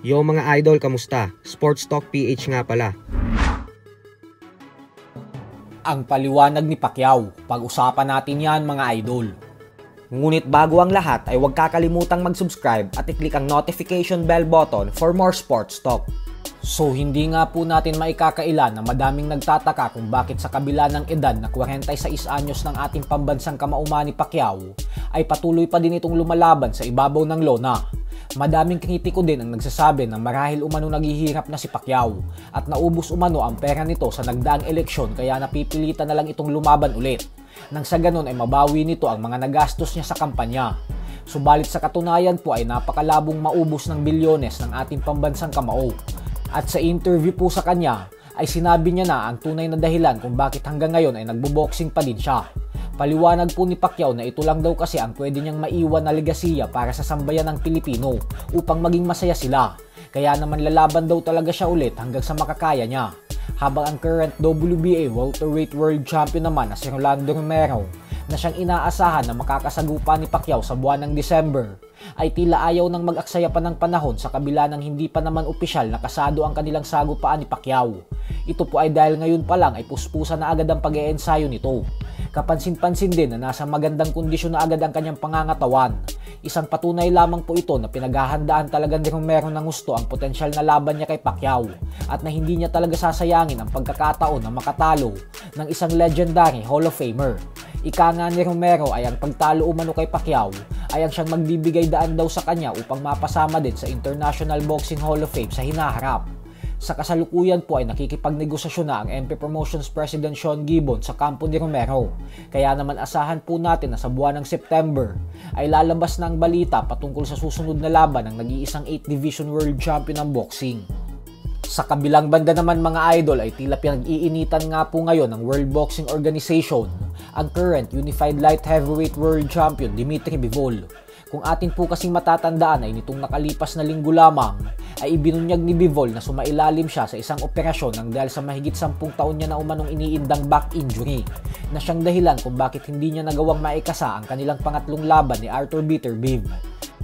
Yo mga idol, kamusta? Sports Talk PH nga pala. Ang paliwanag ni Pacquiao, pag-usapan natin yan mga idol. Ngunit bago ang lahat ay huwag kakalimutang mag-subscribe at i-click ang notification bell button for more sports talk. So hindi nga po natin maikakaila na madaming nagtataka kung bakit sa kabila ng edad na 46 anyos ng ating pambansang kamauman ni Pacquiao ay patuloy pa din itong lumalaban sa ibabaw ng lona. Madaming kritiko din ang nagsasabi na marahil umano naghihirap na si Pacquiao at naubos umano ang pera nito sa nagdaang eleksyon kaya napipilitan na lang itong lumaban ulit. Nang sa ganun ay mabawi nito ang mga nagastos niya sa kampanya. Subalit sa katunayan po ay napakalabong maubos ng bilyones ng ating pambansang kamao. At sa interview po sa kanya ay sinabi niya na ang tunay na dahilan kung bakit hanggang ngayon ay nagbo-boxing pa din siya. Paliwanag po ni Pacquiao na ito lang daw kasi ang pwede niyang maiwan na legasiya para sa sambayan ng Pilipino upang maging masaya sila. Kaya naman lalaban daw talaga siya ulit hanggang sa makakaya niya. Habang ang current WBA welterweight world champion naman na si Rolando Romero na siyang inaasahan na makakasagupa ni Pacquiao sa buwan ng December ay tila ayaw nang mag-aksaya pa ng panahon sa kabila ng hindi pa naman opisyal na kasado ang kanilang sagupaan ni Pacquiao. Ito po ay dahil ngayon pa lang ay puspusan na agad ang pag-eensayo nito. Kapansin-pansin din na nasa magandang kondisyon na agad ang kanyang pangangatawan. Isang patunay lamang po ito na pinaghahandaan talaga ni Romero ng gusto ang potensyal na laban niya kay Pacquiao at na hindi niya talaga sasayangin ang pagkakataon na makatalo ng isang legendary Hall of Famer. Ika nga ni Romero ay ang pagtalo umano kay Pacquiao ay ang siyang magbibigay daan daw sa kanya upang mapasama din sa International Boxing Hall of Fame sa hinaharap. Sa kasalukuyan po ay nakikipagnegosasyon na ang MP Promotions President Sean Gibbon sa kampo ni Romero. Kaya naman asahan po natin na sa buwan ng September ay lalabas na ang balita patungkol sa susunod na laban ng nag-iisang 8th Division World Champion ng boxing. Sa kabilang banda naman mga idol ay tila pinag-iinitan nga po ngayon ng World Boxing Organization ang current Unified Light Heavyweight World Champion Dimitri Bivol. Kung atin po kasing matatandaan ay nitong nakalipas na linggo lamang ay ibinunyag ni Bivol na sumailalim siya sa isang operasyon nang dahil sa mahigit 10 taon niya na umanong iniindang back injury na siyang dahilan kung bakit hindi niya nagawang maikasa ang kanilang pangatlong laban ni Arthur Beterbiev.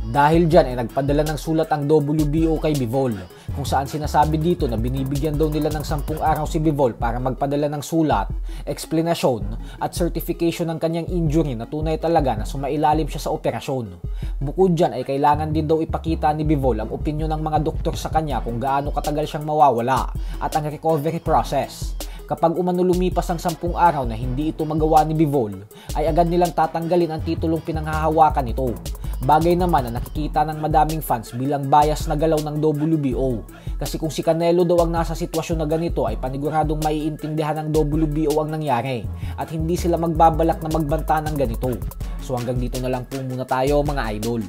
Dahil dyan ay nagpadala ng sulat ang WBO kay Bivol kung saan sinasabi dito na binibigyan daw nila ng 10 araw si Bivol para magpadala ng sulat, eksplanasyon at certification ng kanyang injury na tunay talaga na sumailalim siya sa operasyon. Bukod dyan ay kailangan din daw ipakita ni Bivol ang opinyon ng mga doktor sa kanya kung gaano katagal siyang mawawala at ang recovery process. Kapag umano lumipas ang 10 araw na hindi ito magawa ni Bivol, ay agad nilang tatanggalin ang titulong pinanghahawakan nito. Bagay naman na nakikita ng madaming fans bilang bias na galaw ng WBO. Kasi kung si Canelo daw ang nasa sitwasyon na ganito ay paniguradong maiintindihan ng WBO ang nangyari at hindi sila magbabalak na magbanta ng ganito. So hanggang dito na lang po muna tayo mga idol.